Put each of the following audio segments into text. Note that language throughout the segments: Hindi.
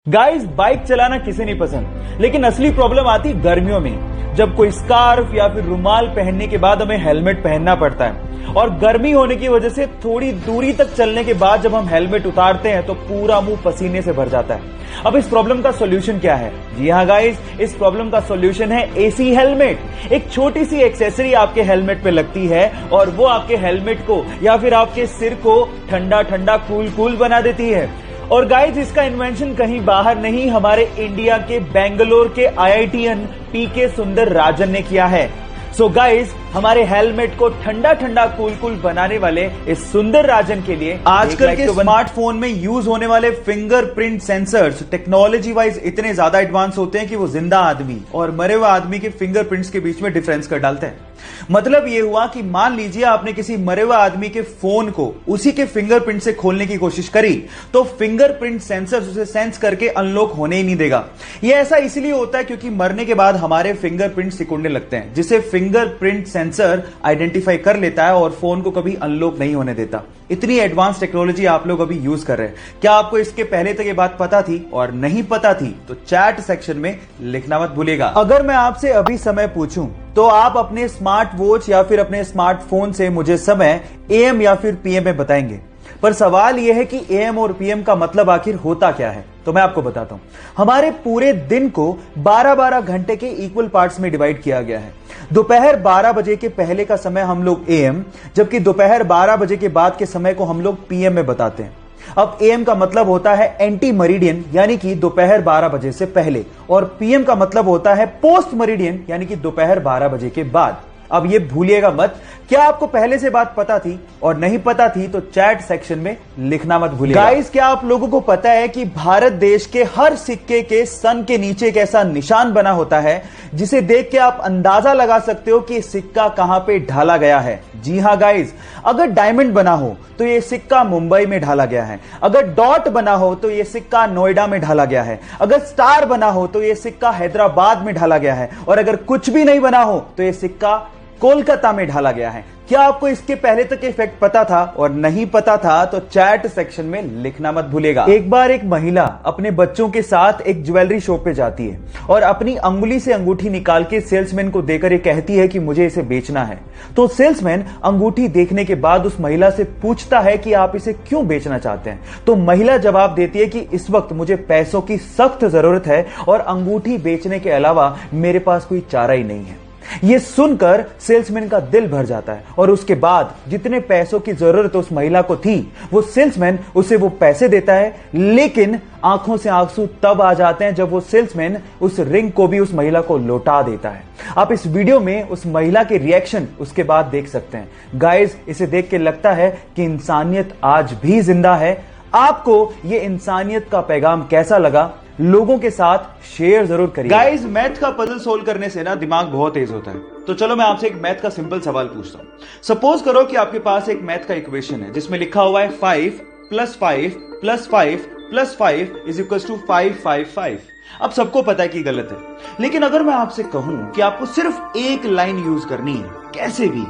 गाइस, बाइक चलाना किसे नहीं पसंद, लेकिन असली प्रॉब्लम आती गर्मियों में, जब कोई स्कार्फ या फिर रुमाल पहनने के बाद हमें हेलमेट पहनना पड़ता है। और गर्मी होने की वजह से थोड़ी दूरी तक चलने के बाद जब हम हेलमेट उतारते हैं तो पूरा मुंह पसीने से भर जाता है। अब इस प्रॉब्लम का सॉल्यूशन क्या है? जी हाँ गाइस, इस प्रॉब्लम का सॉल्यूशन है एसी हेलमेट। एक छोटी सी एक्सेसरी आपके हेलमेट पे लगती है और वो आपके हेलमेट को या फिर आपके सिर को ठंडा ठंडा कूल कूल बना देती है। और गाइस, इसका इन्वेंशन कहीं बाहर नहीं, हमारे इंडिया के बेंगलोर के आईआईटीएन पीके सुंदर राजन ने किया है। सो गाइस, हमारे हेलमेट को ठंडा ठंडा कूल कूल बनाने वाले इस सुंदर राजन के लिए आजकल के स्मार्टफोन में यूज होने वाले फिंगरप्रिंट सेंसर्स टेक्नोलॉजी वाइज इतने ज्यादा एडवांस होते हैं कि वो जिंदा आदमी और मरे हुए आदमी के फिंगरप्रिंट्स के बीच में डिफरेंस कर डालते हैं। मतलब ये हुआ कि मान लीजिए आपने किसी मरे हुए आदमी के फोन को उसी के फिंगरप्रिंट से खोलने की कोशिश करी तो फिंगरप्रिंट सेंसर उसे सेंस करके अनलॉक होने ही नहीं देगा। यह ऐसा इसलिए होता है क्योंकि मरने के बाद हमारे फिंगरप्रिंट सिकुड़ने लगते हैं, जिसे फिंगरप्रिंट सेंसर आइडेंटिफाई कर लेता है और फोन को कभी अनलॉक नहीं होने देता। इतनी एडवांस टेक्नोलॉजी आप लोग अभी यूज कर रहे हैं। क्या आपको इसके पहले तक ये बात पता थी? और नहीं पता थी तो चैट सेक्शन में लिखना मत भूलिएगा। अगर मैं आपसे अभी समय पूछूं तो आप अपने स्मार्ट वॉच या फिर अपने स्मार्टफोन से मुझे समय एएम या फिर पीएम में बताएंगे, पर सवाल यह है कि एएम और पीएम का मतलब आखिर होता क्या है। तो मैं आपको बताता हूं। हमारे पूरे दिन को 12-12 घंटे के इक्वल पार्ट्स में डिवाइड किया गया है। दोपहर 12 बजे के पहले का समय हम लोग एएम, जबकि दोपहर 12 बजे के बाद के समय को हम लोग पीएम में बताते हैं। अब एएम का मतलब होता है एंटी मरीडियन, यानी कि दोपहर 12 बजे से पहले, और पीएम का मतलब होता है पोस्ट मरीडियन, यानी कि दोपहर 12 बजे के बाद। अब ये भूलिएगा मत। क्या आपको पहले से बात पता थी? और नहीं पता थी तो चैट सेक्शन में लिखना मत भूलिएगा। गाइस, क्या आप लोगों को पता है कि भारत देश के हर सिक्के के सन के नीचे एक ऐसा निशान बना होता है जिसे देख के आप अंदाजा लगा सकते हो कि सिक्का कहां पे ढाला गया है? जी हां गाइस, अगर डायमंड बना हो तो यह सिक्का मुंबई में ढाला गया है, अगर डॉट बना हो तो यह सिक्का नोएडा में ढाला गया है, अगर स्टार बना हो तो यह सिक्का हैदराबाद में ढाला गया है, और अगर कुछ भी नहीं बना हो तो यह सिक्का कोलकाता में ढाला गया है। क्या आपको इसके पहले तक इफेक्ट पता था? और नहीं पता था तो चैट सेक्शन में लिखना मत भूलिएगा। एक बार एक महिला अपने बच्चों के साथ एक ज्वेलरी शॉप पे जाती है और अपनी अंगुली से अंगूठी निकाल के सेल्समैन को देकर ये कहती है कि मुझे इसे बेचना है। तो सेल्समैन अंगूठी देखने के बाद उस महिला से पूछता है कि आप इसे क्यों बेचना चाहते हैं? तो महिला जवाब देती है कि इस वक्त मुझे पैसों की सख्त जरूरत है और अंगूठी बेचने के अलावा मेरे पास कोई चारा ही नहीं है। यह सुनकर सेल्समैन का दिल भर जाता है और उसके बाद जितने पैसों की जरूरत उस महिला को थी वो सेल्समैन उसे वो पैसे देता है, लेकिन आंखों से आंसू तब आ जाते हैं जब वो सेल्समैन उस रिंग को भी उस महिला को लौटा देता है। आप इस वीडियो में उस महिला के रिएक्शन उसके बाद देख सकते हैं। गाइस, इसे देख के लगता है कि इंसानियत आज भी जिंदा है। आपको ये इंसानियत का पैगाम कैसा लगा? लोगों के साथ शेयर जरूर करिए। गाइस, मैथ का पजल सोल्व करने से ना दिमाग बहुत तेज होता है। तो चलो मैं आपसे एक मैथ का सिंपल सवाल पूछता हूं। सपोज करो कि आपके पास एक मैथ का इक्वेशन है जिसमें लिखा हुआ है 5 + 5 + 5 + 5 = 555। अब सबको पता है कि गलत है, लेकिन अगर मैं आपसे कहूं कि आपको सिर्फ एक लाइन यूज करनी है, कैसे भी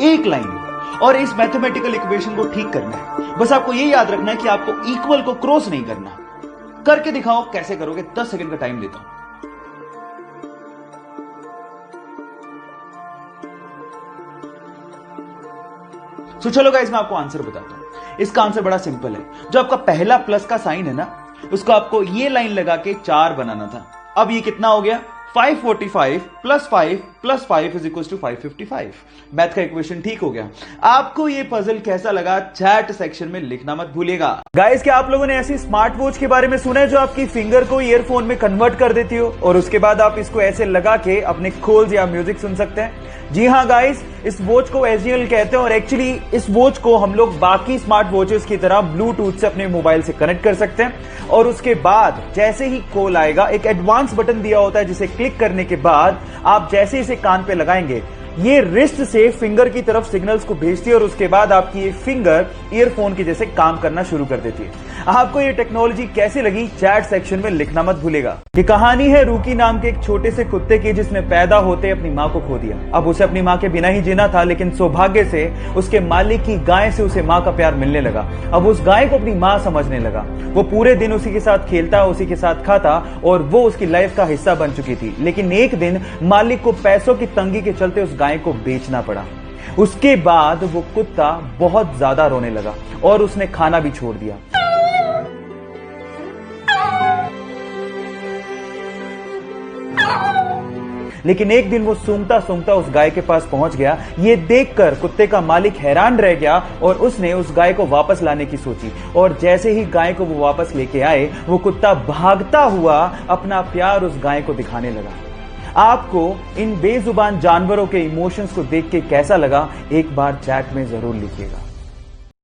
एक लाइन, और इस मैथमेटिकल इक्वेशन को ठीक करना है, बस आपको यह याद रखना है कि आपको इक्वल को क्रॉस नहीं करना। करके दिखाओ कैसे करोगे। 10 सेकंड का टाइम देता हूं। तो चलो गाइस, मैं आपको आंसर बताता हूं। इसका आंसर बड़ा सिंपल है। जो आपका पहला प्लस का साइन है ना, उसको आपको ये लाइन लगा के 4 बनाना था। अब ये कितना हो गया? 545 + 5 + 5 = 555। मैथ का इक्वेशन ठीक हो गया। आपको ये पजल कैसा लगा? चैट सेक्शन में लिखना मत भूलिएगा। गाइस, क्या आप लोगों ने ऐसी स्मार्ट वॉच के बारे में सुना है जो आपकी फिंगर को ईयरफोन में कन्वर्ट कर देती हो और उसके बाद आप इसको ऐसे लगा के अपने कॉल्स या म्यूजिक सुन सकते हैं? जी हां गाइस, इस वॉच को एसजीएल कहते हैं और एक्चुअली इस वॉच को हम लोग बाकी स्मार्ट वॉचेस की तरह ब्लूटूथ से अपने मोबाइल से कनेक्ट कर सकते हैं और उसके बाद जैसे ही कॉल आएगा एक एडवांस बटन दिया होता है जिसे क्लिक करने के बाद आप जैसे इसे कान पे लगाएंगे ये रिस्ट से फिंगर की तरफ सिग्नल्स को भेजती है और उसके बाद आपकी ये फिंगर ईयरफोन के जैसे काम करना शुरू कर देती है। आपको ये टेक्नोलॉजी कैसी लगी चैट सेक्शन में लिखना मत भूलेगा। ये कहानी है रूकी नाम के एक छोटे से कुत्ते की, जिसने पैदा होते अपनी माँ को खो दिया। अब उसे अपनी माँ के बिना ही जीना था, लेकिन सौभाग्य से उसके मालिक की गाय से उसे माँ का प्यार मिलने लगा। अब उस गाय को अपनी माँ समझने लगा। वो पूरे दिन उसी के साथ खेलता, उसी के साथ खाता और वो उसकी लाइफ का हिस्सा बन चुकी थी। लेकिन एक दिन मालिक को पैसों की तंगी के चलते उस गाय को बेचना पड़ा। उसके बाद वो कुत्ता बहुत ज्यादा रोने लगा और उसने खाना भी छोड़ दिया। लेकिन एक दिन वो सूंघता सूंघता उस गाय के पास पहुंच गया। ये देखकर कुत्ते का मालिक हैरान रह गया और उसने उस गाय को वापस लाने की सोची। और जैसे ही गाय को वो वापस लेके आए, वो कुत्ता भागता हुआ अपना प्यार उस गाय को दिखाने लगा। आपको इन बेजुबान जानवरों के इमोशंस को देख के कैसा लगा, एक बार चैट में जरूर लिखिएगा।